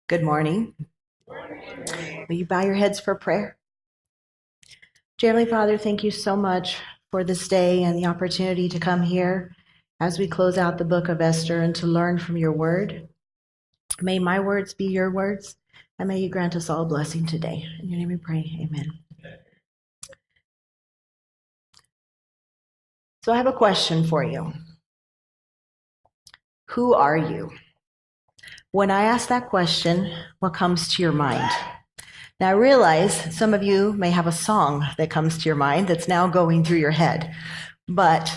Good morning. Will you bow your heads for prayer? Dear Heavenly Father, thank you so much for this day and the opportunity to come here as we close out the book of Esther and to learn from your word. May my words be your words, and may you grant us all a blessing today. In your name we pray, amen. So I have a question for you. Who are you? When I ask that question, what comes to your mind? Now I realize some of you may have a song that comes to your mind that's now going through your head. But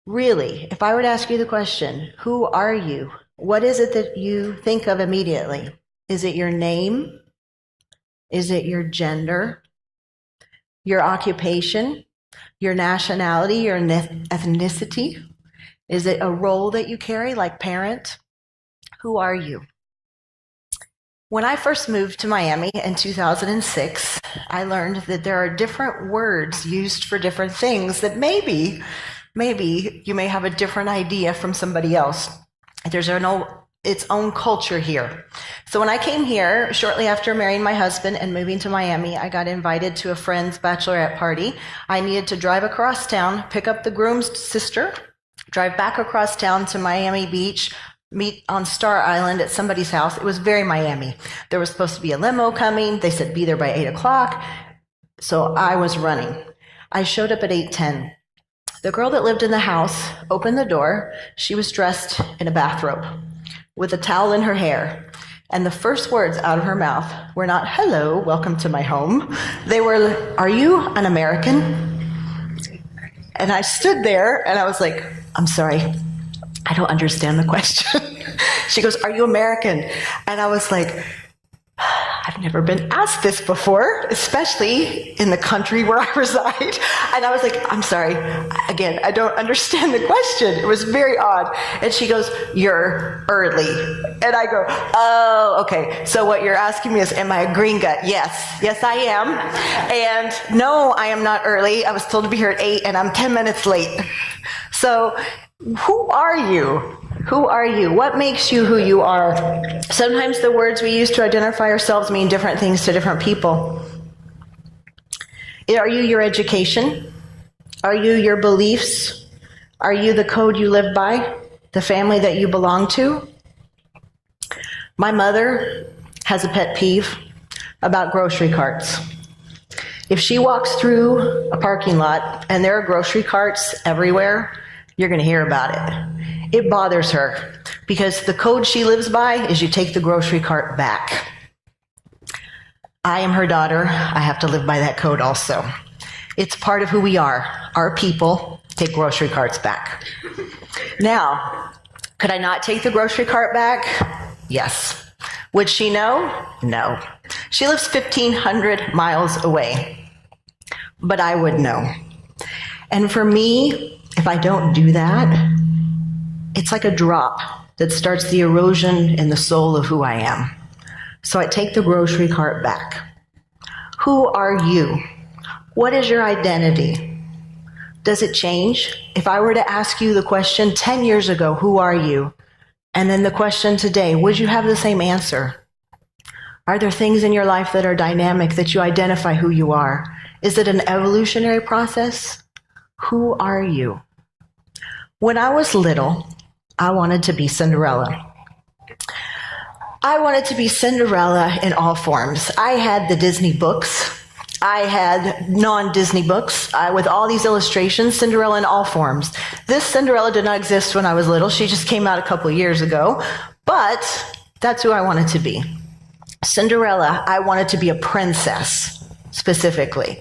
really, if I were to ask you the question, who are you? What is it that you think of immediately? Is it your name? Is it your gender? Your occupation? Your nationality? Your ethnicity? Is it a role that you carry, like parent? Who are you? When I first moved to Miami in 2006, I learned that there are different words used for different things that maybe you may have a different idea from somebody else. There's its own culture here. So when I came here, shortly after marrying my husband and moving to Miami, I got invited to a friend's bachelorette party. I needed to drive across town, pick up the groom's sister, drive back across town to Miami Beach, meet on Star Island at somebody's house. It was very Miami. There was supposed to be a limo coming. They said be there by 8 o'clock. So I was running. I showed up at 8:10. The girl that lived in the house opened the door. She was dressed in a bathrobe with a towel in her hair. And the first words out of her mouth were not, "Hello, welcome to my home." They were, "Are you an American?" And I stood there and I was like, "I'm sorry, I don't understand the question." She goes, "Are you American?" And I was like, I've never been asked this before, especially in the country where I reside. And I was like, "I'm sorry, again, I don't understand the question." It was very odd. And she goes, "You're early." And I go, "Oh, okay. So what you're asking me is, am I a green gut?" Yes, I am. And no, I am not early. I was told to be here at 8 and I'm 10 minutes late. So who are you? Who are you? What makes you who you are? Sometimes the words we use to identify ourselves mean different things to different people. Are you your education? Are you your beliefs? Are you the code you live by? The family that you belong to? My mother has a pet peeve about grocery carts. If she walks through a parking lot and there are grocery carts everywhere, you're going to hear about it. It bothers her because the code she lives by is you take the grocery cart back. I am her daughter. I have to live by that code also. It's part of who we are. Our people take grocery carts back. Now, could I not take the grocery cart back? Yes. Would she know? No. She lives 1,500 miles away. But I would know. And for me, if I don't do that, it's like a drop that starts the erosion in the soul of who I am. So I take the grocery cart back. Who are you? What is your identity? Does it change? If I were to ask you the question 10 years ago, who are you? And then the question today, would you have the same answer? Are there things in your life that are dynamic that you identify who you are? Is it an evolutionary process? Who are you? When I was little, I wanted to be Cinderella. I wanted to be Cinderella in all forms. I had the Disney books. I had non-Disney books with all these illustrations, Cinderella in all forms. This Cinderella did not exist when I was little. She just came out a couple years ago. But that's who I wanted to be. Cinderella, I wanted to be a princess, specifically.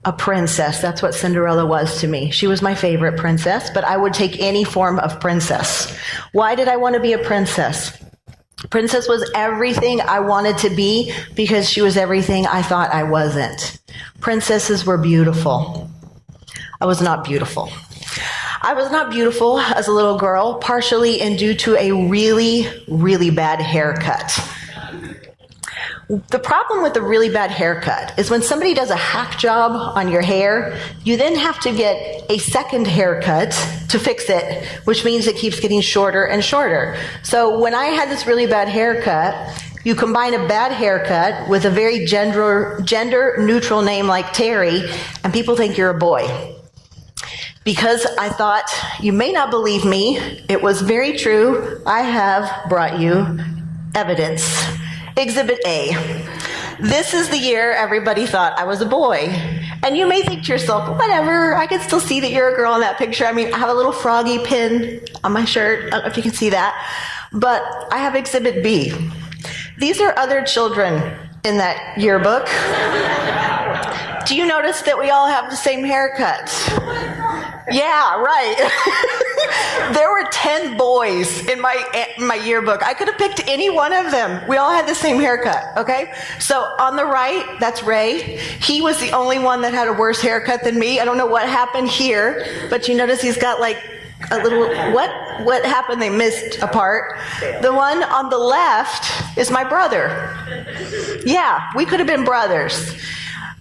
A princess, that's what Cinderella was to me. She was my favorite princess, but I would take any form of princess. Why did I want to be a princess? Princess was everything I wanted to be because she was everything I thought I wasn't. Princesses were beautiful. I was not beautiful. I was not beautiful as a little girl, partially and due to a really, really bad haircut. The problem with a really bad haircut is when somebody does a hack job on your hair, you then have to get a second haircut to fix it, which means it keeps getting shorter and shorter. So when I had this really bad haircut, You combine a bad haircut with a very gender neutral name like Terri, and people think you're a boy. Because I thought, you may not believe me, it was very true, I have brought you evidence. Exhibit A. This is the year everybody thought I was a boy. And you may think to yourself, whatever, I can still see that you're a girl in that picture. I mean, I have a little froggy pin on my shirt. I don't know if you can see that. But I have Exhibit B. These are other children in that yearbook. Do you notice that we all have the same haircut? Yeah, right. There were 10 boys in my yearbook. I could have picked any one of them. We all had the same haircut, okay? So on the right, that's Ray. He was the only one that had a worse haircut than me. I don't know what happened here, but you notice he's got like a little, what happened? They missed a part. The one on the left is my brother. Yeah, we could have been brothers.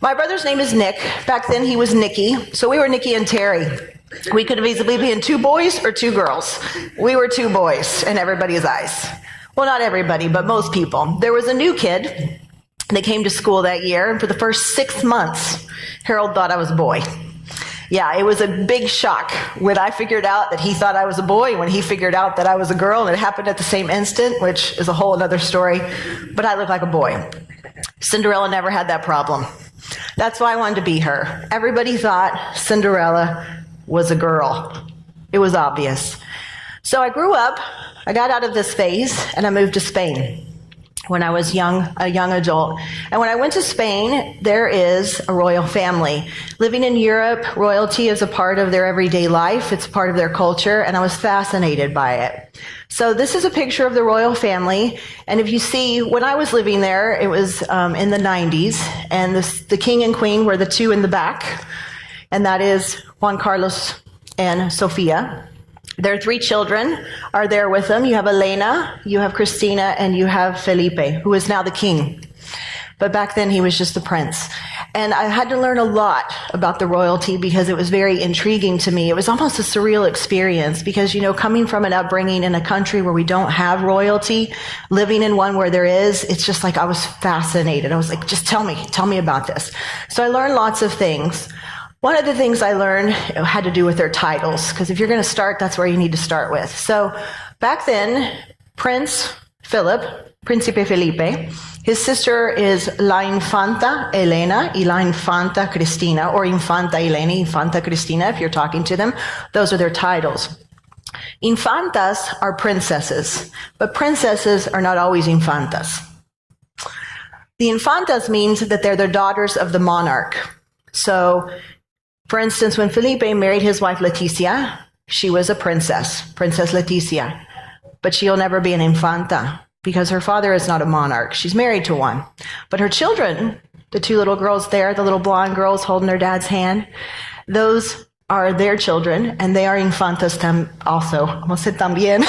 My brother's name is Nick. Back then he was Nicky, so we were Nicky and Terri. We could have easily been 2 boys or 2 girls. We were 2 boys in everybody's eyes. Well, not everybody, but most people. There was a new kid that came to school that year, and for the first 6 months, Harold thought I was a boy. Yeah, it was a big shock when I figured out that he thought I was a boy, when he figured out that I was a girl, and it happened at the same instant, which is a whole other story, but I look like a boy. Cinderella never had that problem. That's why I wanted to be her. Everybody thought Cinderella was a girl. It was obvious. So I grew up, I got out of this phase, and I moved to Spain when I was a young adult. And when I went to Spain, there is a royal family. Living in Europe, royalty is a part of their everyday life. It's part of their culture, and I was fascinated by it. So this is a picture of the royal family, and if you see, when I was living there, it was in the 90s, and the king and queen were the 2 in the back, and that is Juan Carlos and Sofia. Their 3 children are there with them. You have Elena, you have Cristina, and you have Felipe, who is now the king. But back then he was just the prince. And I had to learn a lot about the royalty because it was very intriguing to me. It was almost a surreal experience because, you know, coming from an upbringing in a country where we don't have royalty, living in one where there is, it's just like I was fascinated. I was like, just tell me about this. So I learned lots of things. One of the things I learned had to do with their titles, because if you're going to start, that's where you need to start with. So back then, Prince Philip, Príncipe Felipe, his sister is La Infanta Elena y La Infanta Cristina, or Infanta Elena, Infanta Cristina, if you're talking to them. Those are their titles. Infantas are princesses, but princesses are not always infantas. The infantas means that they're the daughters of the monarch. So, for instance, when Felipe married his wife Leticia, she was a princess, Princess Leticia. But she'll never be an infanta because her father is not a monarch. She's married to one. But her children, the 2 little girls there, the little blonde girls holding their dad's hand, those are their children, and they are infantas also. Como se también.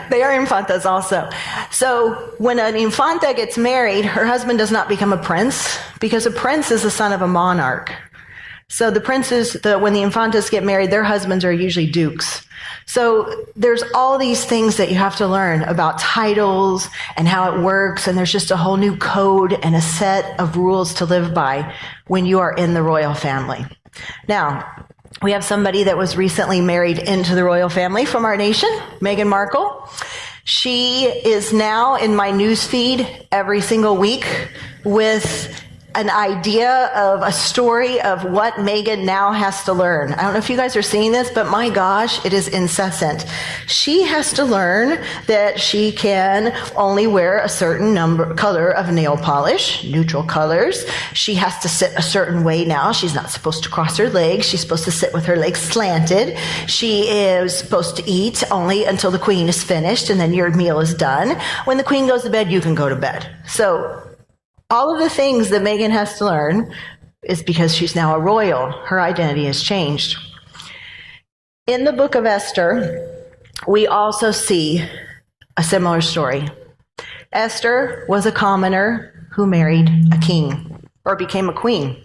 They are infantas also. So when an infanta gets married, her husband does not become a prince because a prince is the son of a monarch. So the princes, when the infantas get married, their husbands are usually dukes. So there's all these things that you have to learn about titles and how it works, and there's just a whole new code and a set of rules to live by when you are in the royal family. Now, we have somebody that was recently married into the royal family from our nation, Meghan Markle. She is now in my news feed every single week with an idea of a story of what Meghan now has to learn. I don't know if you guys are seeing this, but my gosh, it is incessant. She has to learn that she can only wear a certain color of nail polish, neutral colors. She has to sit a certain way now. She's not supposed to cross her legs. She's supposed to sit with her legs slanted. She is supposed to eat only until the queen is finished, and then your meal is done. When the queen goes to bed, you can go to bed. So all of the things that Meghan has to learn is because she's now a royal. Her identity has changed. In the book of Esther, we also see a similar story. Esther was a commoner who married a king or became a queen.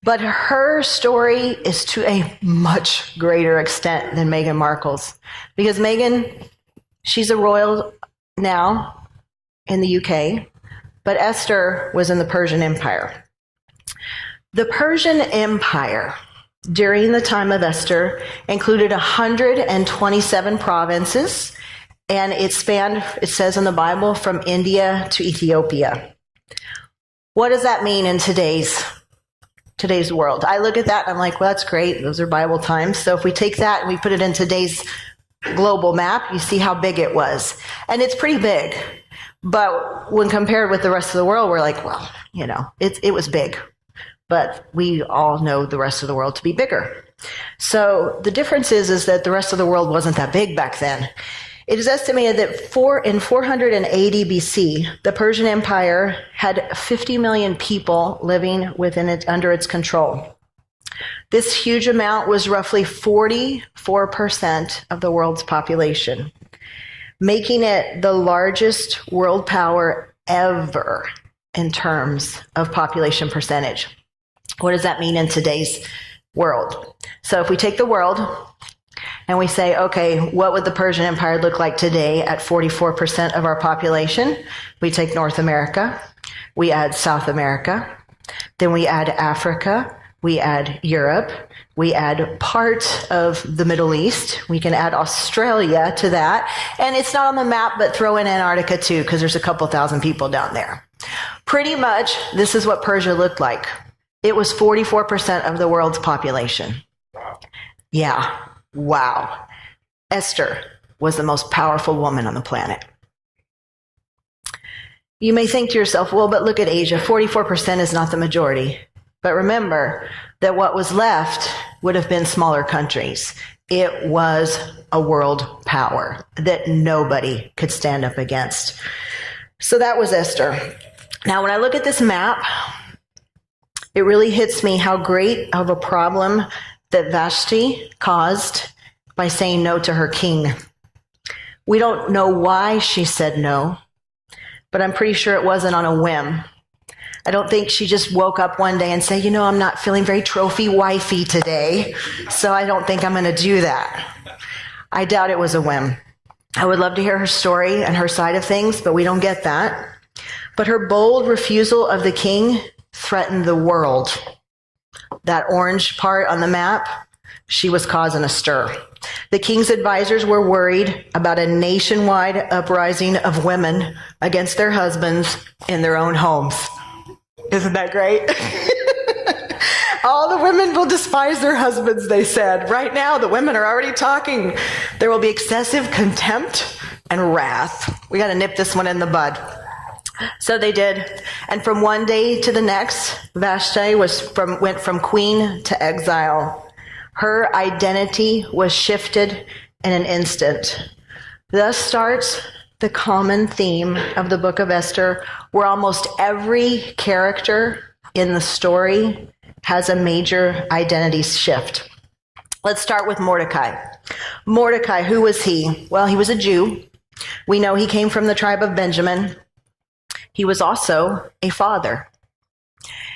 But her story is to a much greater extent than Meghan Markle's. Because Meghan, she's a royal now, in the UK, but Esther was in the Persian Empire. The Persian Empire during the time of Esther included 127 provinces, and it spanned, it says in the Bible, from India to Ethiopia. What does that mean in today's world? I look at that and I'm like, well, that's great. Those are Bible times. So if we take that and we put it in today's global map, you see how big it was. And it's pretty big. But when compared with the rest of the world, we're like, well, it was big. But we all know the rest of the world to be bigger. So the difference is that the rest of the world wasn't that big back then. It is estimated that in 480 BC, the Persian Empire had 50 million people living under its control. This huge amount was roughly 44% of the world's population, making it the largest world power ever in terms of population percentage. What does that mean in today's world? So if we take the world and we say, okay, what would the Persian Empire look like today at 44% of our population? We take North America, we add South America, then we add Africa, we add Europe, we add part of the Middle East, we can add Australia to that, and it's not on the map, but throw in Antarctica too, because there's a couple thousand people down there. Pretty much, this is what Persia looked like. It was 44% of the world's population. Yeah, wow. Esther was the most powerful woman on the planet. You may think to yourself, well, but look at Asia, 44% is not the majority. But remember that what was left would have been smaller countries. It was a world power that nobody could stand up against. So that was Esther. Now, when I look at this map, it really hits me how great of a problem that Vashti caused by saying no to her king. We don't know why she said no, but I'm pretty sure it wasn't on a whim. I don't think she just woke up one day and said, I'm not feeling very trophy wifey today, so I don't think I'm going to do that. I doubt it was a whim. I would love to hear her story and her side of things, but we don't get that. But her bold refusal of the king threatened the world. That orange part on the map, she was causing a stir. The king's advisors were worried about a nationwide uprising of women against their husbands in their own homes. Isn't that great? All the women will despise their husbands, they said. Right now, the women are already talking. There will be excessive contempt and wrath. We got to nip this one in the bud. So they did. And from one day to the next, Vashti went from queen to exile. Her identity was shifted in an instant. Thus starts the common theme of the book of Esther, where almost every character in the story has a major identity shift. Let's start with Mordecai. Mordecai, who was he? Well, he was a Jew. We know he came from the tribe of Benjamin. He was also a father.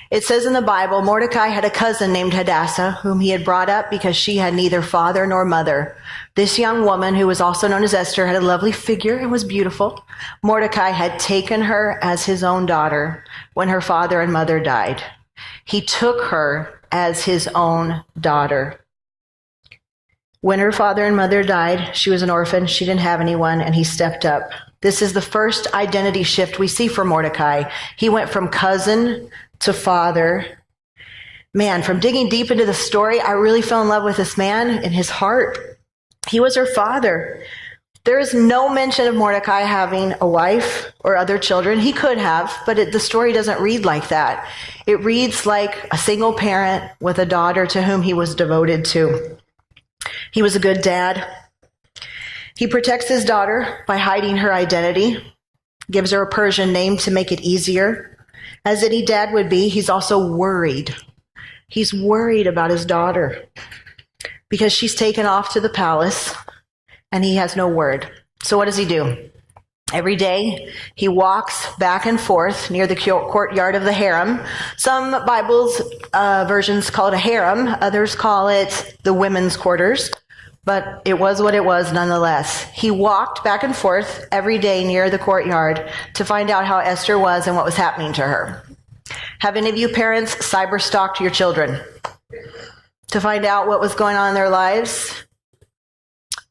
It says in the Bible, Mordecai had a cousin named Hadassah, whom he had brought up because she had neither father nor mother. This young woman, who was also known as Esther, had a lovely figure and was beautiful. Mordecai had taken her as his own daughter when her father and mother died. He took her as his own daughter. When her father and mother died, she was an orphan. She didn't have anyone, and he stepped up. This is the first identity shift we see for Mordecai. He went from cousin to father. Man, from digging deep into the story, I really fell in love with this man and his heart. He was her father. There is no mention of Mordecai having a wife or other children. He could have, but the story doesn't read like that. It reads like a single parent with a daughter to whom he was devoted to. He was a good dad. He protects his daughter by hiding her identity, gives her a Persian name to make it easier. As any dad would be, he's also worried. He's worried about his daughter because she's taken off to the palace and he has no word. So what does he do? Every day, he walks back and forth near the courtyard of the harem. Some Bibles versions call it a harem. Others call it the women's quarters. but it was what it was nonetheless. He walked back and forth every day near the courtyard to find out how Esther was and what was happening to her. Have any of you parents cyber stalked your children to find out what was going on in their lives?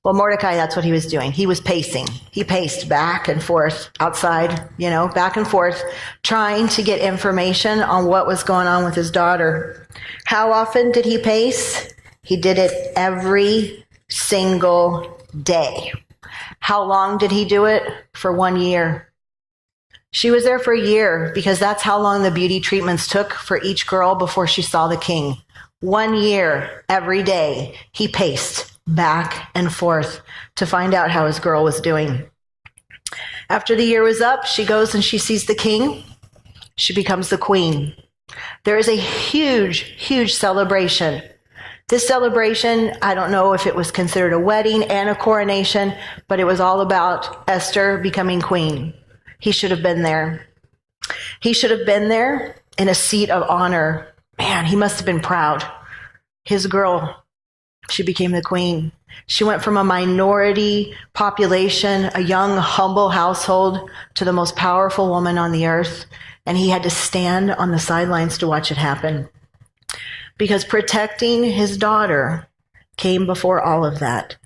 Well, Mordecai, that's what he was doing. He was pacing. He paced back and forth outside, back and forth, trying to get information on what was going on with his daughter. How often did he pace? He did it every single day. How long did he do it? For 1 year. She was there for a year because that's how long the beauty treatments took for each girl before she saw the king. 1 year, every day, he paced back and forth to find out how his girl was doing. After the year was up, she goes and she sees the king. She becomes the queen. There is a huge, huge celebration. This celebration, I don't know if it was considered a wedding and a coronation, but it was all about Esther becoming queen. He should have been there. He should have been there in a seat of honor. Man, he must have been proud. His girl, she became the queen. She went from a minority population, a young, humble household, to the most powerful woman on the earth. And he had to stand on the sidelines to watch it happen. Because protecting his daughter came before all of that.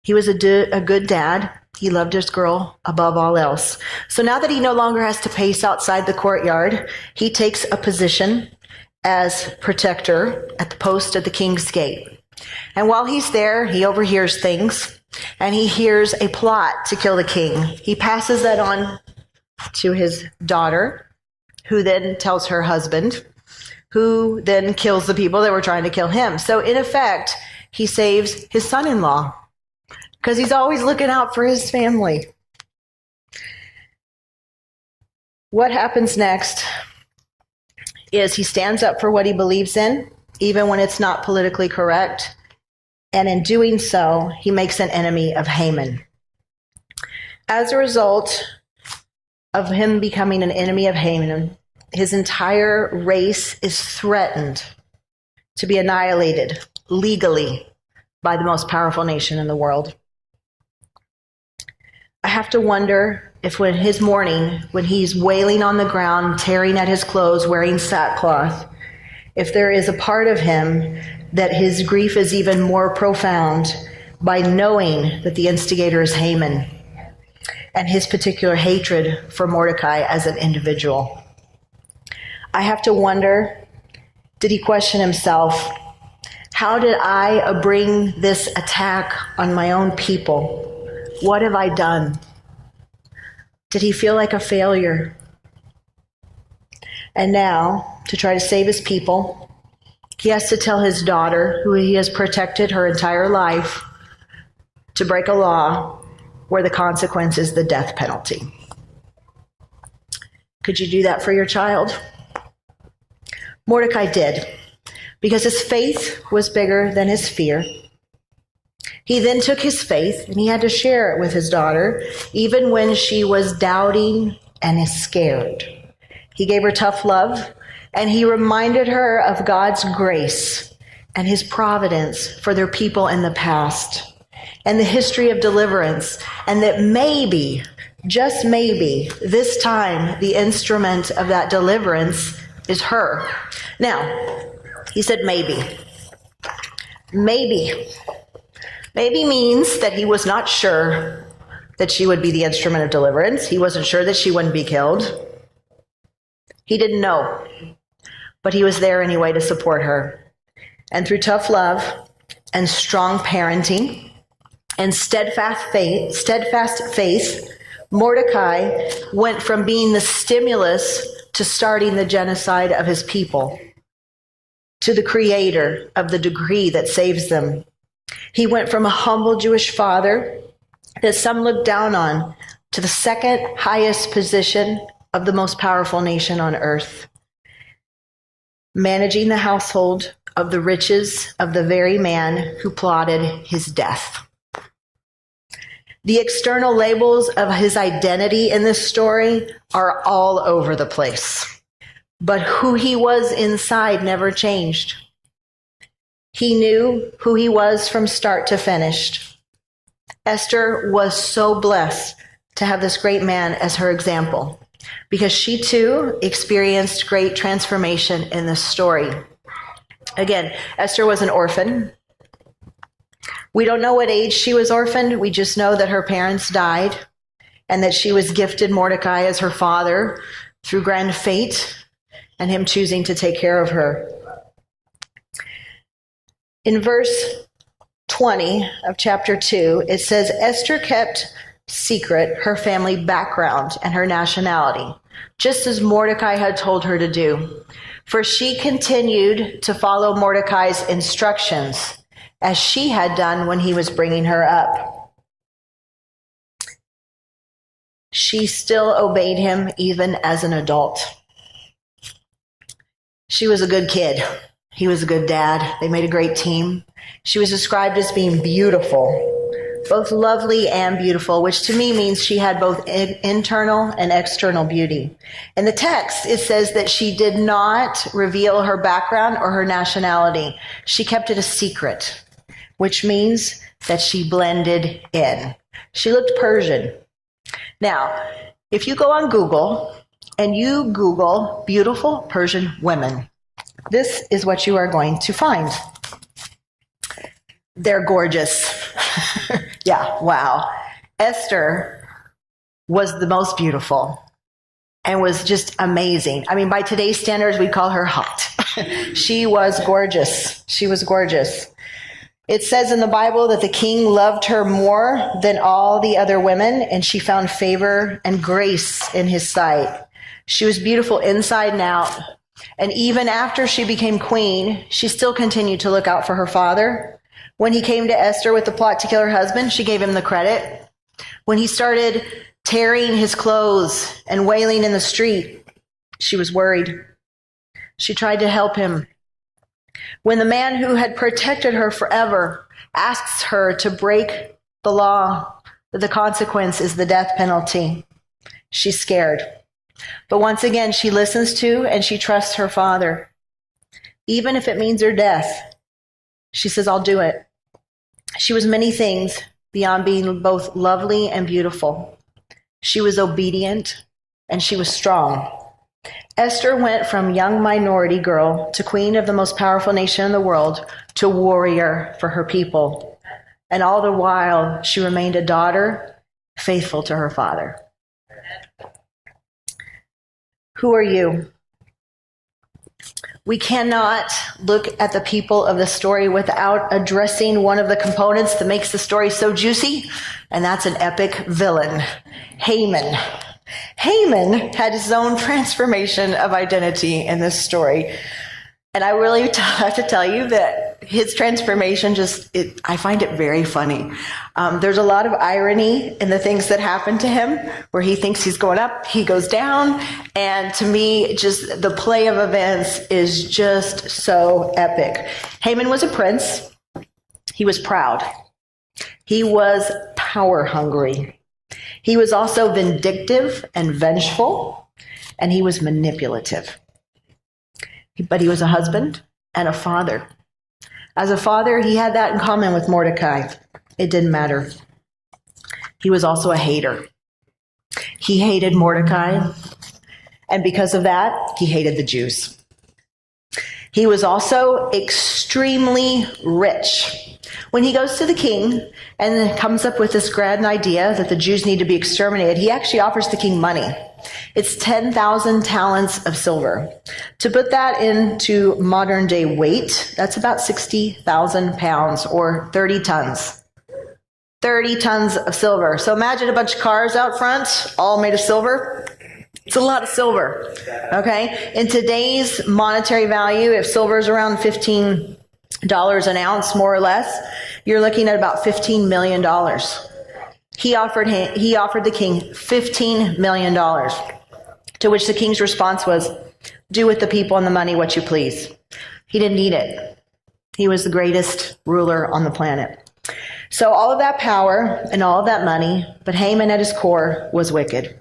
He was a good dad. He loved his girl above all else. So now that he no longer has to pace outside the courtyard, he takes a position as protector at the post at the king's gate. And while he's there, he overhears things, and he hears a plot to kill the king. He passes that on to his daughter, who then tells her husband, who then kills the people that were trying to kill him. So in effect, he saves his son-in-law because he's always looking out for his family. What happens next is he stands up for what he believes in, even when it's not politically correct. And in doing so, he makes an enemy of Haman. As a result of him becoming an enemy of Haman, his entire race is threatened to be annihilated legally by the most powerful nation in the world. I have to wonder if when his mourning, when he's wailing on the ground, tearing at his clothes, wearing sackcloth, if there is a part of him that his grief is even more profound by knowing that the instigator is Haman and his particular hatred for Mordecai as an individual. I have to wonder, did he question himself? How did I bring this attack on my own people? What have I done? Did he feel like a failure? And now, to try to save his people, he has to tell his daughter, who he has protected her entire life, to break a law where the consequence is the death penalty. Could you do that for your child? Mordecai did, because his faith was bigger than his fear. He then took his faith and he had to share it with his daughter, even when she was doubting and is scared. He gave her tough love, and he reminded her of God's grace and his providence for their people in the past and the history of deliverance, and that maybe, just maybe, this time the instrument of that deliverance is her. Now, he said maybe. Maybe. Maybe means that he was not sure that she would be the instrument of deliverance. He wasn't sure that she wouldn't be killed. He didn't know, but he was there anyway to support her. And through tough love and strong parenting and steadfast faith, Mordecai went from being the stimulus to starting the genocide of his people, to the creator of the decree that saves them. He went from a humble Jewish father that some looked down on to the second highest position of the most powerful nation on earth, managing the household of the riches of the very man who plotted his death. The external labels of his identity in this story are all over the place, but who he was inside never changed. He knew who he was from start to finish. Esther was so blessed to have this great man as her example, because she too experienced great transformation in this story. Again, Esther was an orphan. We don't know what age she was orphaned. We just know that her parents died and that she was gifted Mordecai as her father through grand fate and him choosing to take care of her. In verse 20 of chapter 2, it says, Esther kept secret her family background and her nationality, just as Mordecai had told her to do. For she continued to follow Mordecai's instructions, as she had done when he was bringing her up. She still obeyed him even as an adult. She was a good kid. He was a good dad. They made a great team. She was described as being beautiful, both lovely and beautiful, which to me means she had both internal and external beauty. In the text, it says that she did not reveal her background or her nationality. She kept it a secret, which means that she blended in. She looked Persian. Now, if you go on Google and you Google beautiful Persian women, this is what you are going to find. They're gorgeous. Yeah, wow. Esther was the most beautiful and was just amazing. I mean, by today's standards, we'd call her hot. She was gorgeous. She was gorgeous. It says in the Bible that the king loved her more than all the other women, and she found favor and grace in his sight. She was beautiful inside and out. And even after she became queen, she still continued to look out for her father. When he came to Esther with the plot to kill her husband, she gave him the credit. When he started tearing his clothes and wailing in the street, she was worried. She tried to help him. When the man who had protected her forever asks her to break the law, the consequence is the death penalty, she's scared. But once again, she listens to and she trusts her father. Even if it means her death, she says, I'll do it. She was many things beyond being both lovely and beautiful. She was obedient and she was strong. Esther went from young minority girl to queen of the most powerful nation in the world to warrior for her people. And all the while, she remained a daughter, faithful to her father. Who are you? We cannot look at the people of the story without addressing one of the components that makes the story so juicy, and that's an epic villain, Haman. Haman had his own transformation of identity in this story. And I really have to tell you that his transformation I find it very funny. There's a lot of irony in the things that happen to him, where he thinks he's going up, he goes down. And to me, just the play of events is just so epic. Haman was a prince. He was proud. He was power hungry. He was also vindictive and vengeful, and he was manipulative. But he was a husband and a father. As a father, he had that in common with Mordecai. It didn't matter. He was also a hater. He hated Mordecai, and because of that, he hated the Jews. He was also extremely rich. When he goes to the king and comes up with this grand idea that the Jews need to be exterminated, he actually offers the king money. It's 10,000 talents of silver. To put that into modern day weight, that's about 60,000 pounds or 30 tons. 30 tons of silver. So imagine a bunch of cars out front, all made of silver. It's a lot of silver, okay? In today's monetary value, if silver is around $15 an ounce, more or less, you're looking at about $15 million. He offered the king $15 million, to which the king's response was, do with the people and the money what you please. He didn't need it. He was the greatest ruler on the planet. So all of that power and all of that money, but Haman at his core was wicked.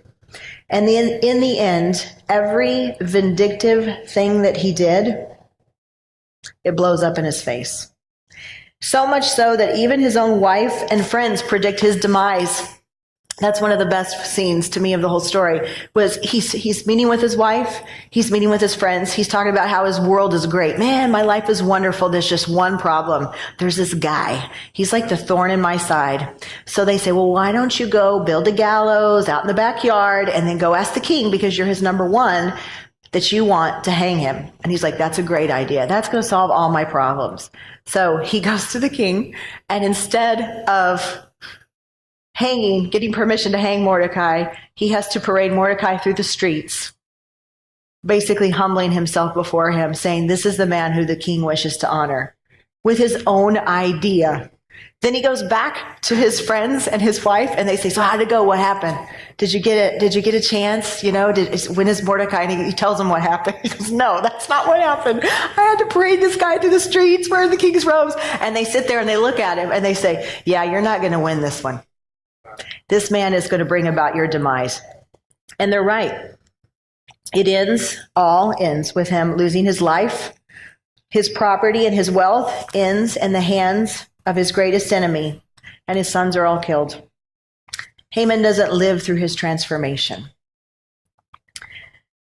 And in the end, every vindictive thing that he did, it blows up in his face. So much so that even his own wife and friends predict his demise. That's one of the best scenes to me of the whole story, was he's meeting with his wife, he's meeting with his friends, he's talking about how his world is great. Man, my life is wonderful. There's just one problem. There's this guy. He's like the thorn in my side. So they say, well, why don't you go build a gallows out in the backyard and then go ask the king, because you're his number one, that you want to hang him. And he's like, that's a great idea. That's going to solve all my problems. So he goes to the king, and instead of getting permission to hang Mordecai, he has to parade Mordecai through the streets, basically humbling himself before him, saying, this is the man who the king wishes to honor, with his own idea. Then he goes back to his friends and his wife, and they say, so how'd it go? What happened? Did you get a chance? When is Mordecai? And he tells them what happened. He goes, no, that's not what happened. I had to parade this guy through the streets wearing the king's robes. And they sit there and they look at him and they say, yeah, you're not going to win this one. This man is going to bring about your demise. And they're right. All ends with him losing his life. His property and his wealth ends in the hands of his greatest enemy, and his sons are all killed. Haman doesn't live through his transformation.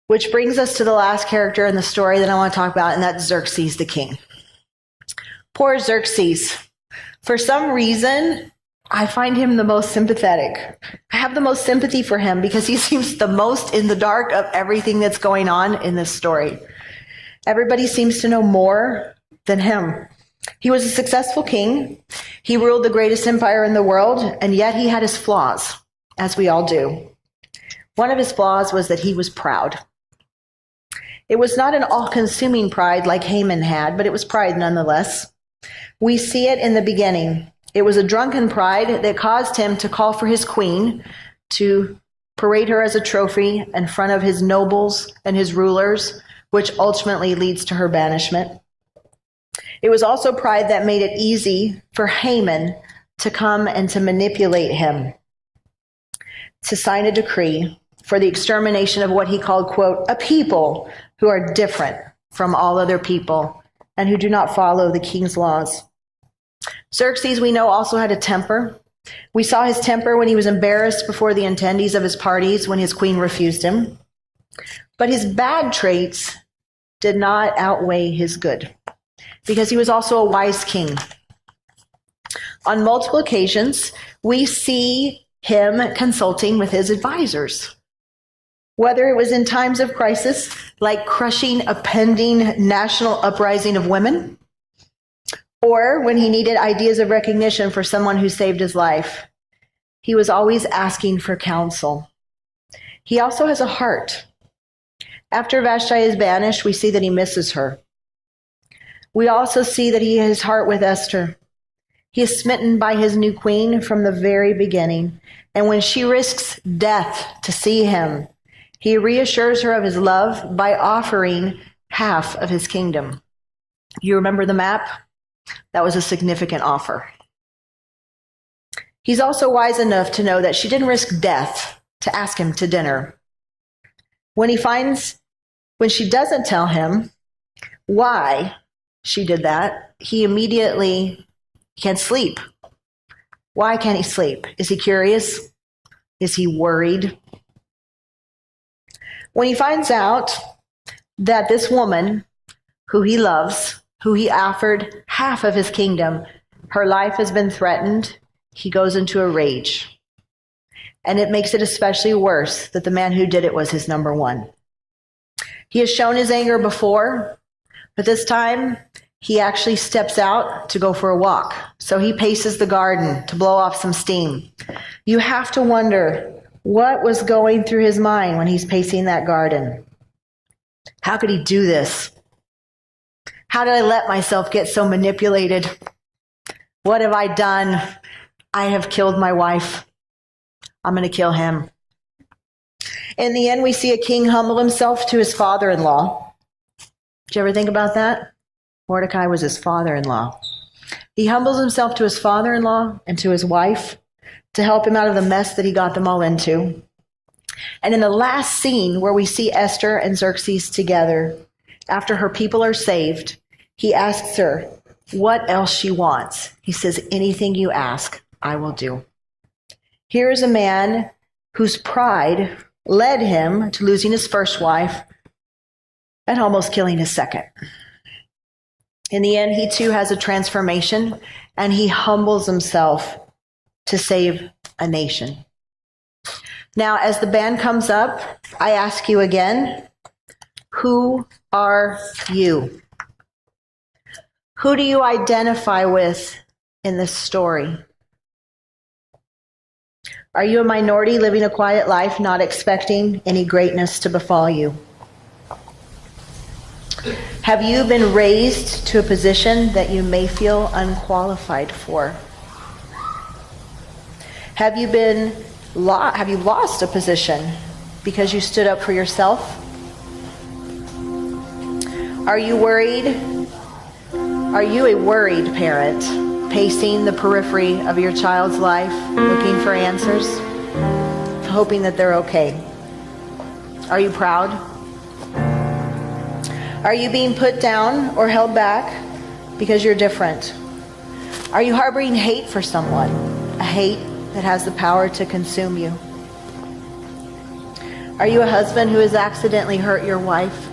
Which brings us to the last character in the story that I want to talk about, and that's Xerxes the king. Poor Xerxes. For some reason, I find him the most sympathetic. I have the most sympathy for him because he seems the most in the dark of everything that's going on in this story. Everybody seems to know more than him. He was a successful king. He ruled the greatest empire in the world, and yet he had his flaws, as we all do. One of his flaws was that he was proud. It was not an all-consuming pride like Haman had, but it was pride nonetheless. We see it in the beginning. It was a drunken pride that caused him to call for his queen, to parade her as a trophy in front of his nobles and his rulers, which ultimately leads to her banishment. It was also pride that made it easy for Haman to come and to manipulate him, to sign a decree for the extermination of what he called, quote, a people who are different from all other people and who do not follow the king's laws. Xerxes, we know, also had a temper. We saw his temper when he was embarrassed before the attendees of his parties when his queen refused him. But his bad traits did not outweigh his good, because he was also a wise king. On multiple occasions, we see him consulting with his advisors. Whether it was in times of crisis, like crushing a pending national uprising of women, or when he needed ideas of recognition for someone who saved his life, he was always asking for counsel. He also has a heart. After Vashti is banished, we see that he misses her. We also see that he has his heart with Esther. He is smitten by his new queen from the very beginning. And when she risks death to see him, he reassures her of his love by offering half of his kingdom. You remember the map? That was a significant offer. He's also wise enough to know that she didn't risk death to ask him to dinner. When she doesn't tell him why she did that, he immediately can't sleep. Why can't he sleep? Is he curious? Is he worried? When he finds out that this woman who he loves, who he offered half of his kingdom, her life has been threatened, he goes into a rage. And it makes it especially worse that the man who did it was his number one. He has shown his anger before, but this time he actually steps out to go for a walk. So he paces the garden to blow off some steam. You have to wonder what was going through his mind when he's pacing that garden. How could he do this? How did I let myself get so manipulated? What have I done? I have killed my wife. I'm going to kill him. In the end, we see a king humble himself to his father-in-law. Did you ever think about that? Mordecai was his father-in-law. He humbles himself to his father-in-law and to his wife to help him out of the mess that he got them all into. And in the last scene where we see Esther and Xerxes together, after her people are saved, he asks her, what else she wants. He says, anything you ask, I will do. Here is a man whose pride led him to losing his first wife and almost killing his second. In the end, he too has a transformation, and he humbles himself to save a nation. Now, as the band comes up, I ask you again, who are you? Who do you identify with in this story? Are you a minority living a quiet life, not expecting any greatness to befall you? Have you been raised to a position that you may feel unqualified for? Have you lost a position because you stood up for yourself? Are you worried? Are you a worried parent, pacing the periphery of your child's life, looking for answers, hoping that they're okay? Are you proud? Are you being put down or held back because you're different? Are you harboring hate for someone, a hate that has the power to consume you? Are you a husband who has accidentally hurt your wife?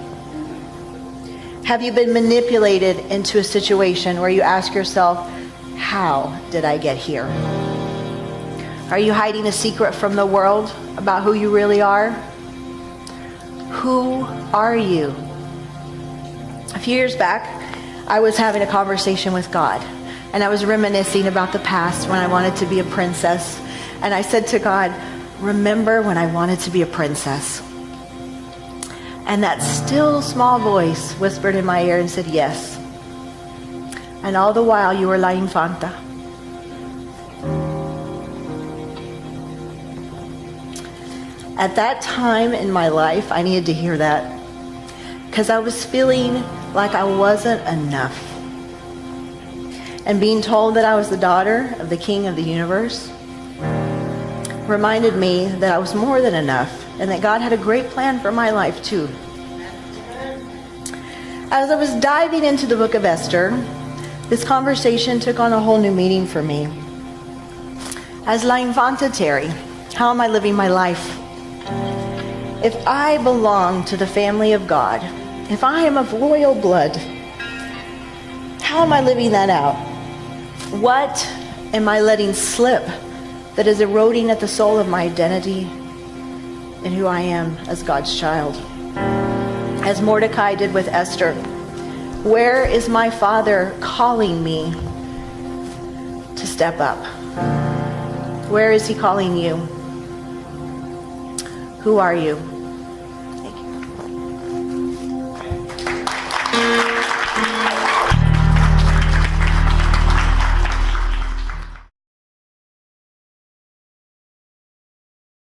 Have you been manipulated into a situation where you ask yourself, how did I get here? Are you hiding a secret from the world about who you really are? Who are you? A few years back, I was having a conversation with God, and I was reminiscing about the past when I wanted to be a princess. And I said to God, remember when I wanted to be a princess? And that still small voice whispered in my ear and said, yes. And all the while you were la infanta. At that time in my life, I needed to hear that, because I was feeling like I wasn't enough. And being told that I was the daughter of the King of the universe reminded me that I was more than enough, and that God had a great plan for my life too. As I was diving into the book of Esther, this conversation took on a whole new meaning for me. As La Infanta Terri, how am I living my life? If I belong to the family of God, if I am of royal blood, how am I living that out? What am I letting slip that is eroding at the soul of my identity and who I am as God's child? As Mordecai did with Esther, where is my Father calling me to step up? Where is he calling you? Who are you?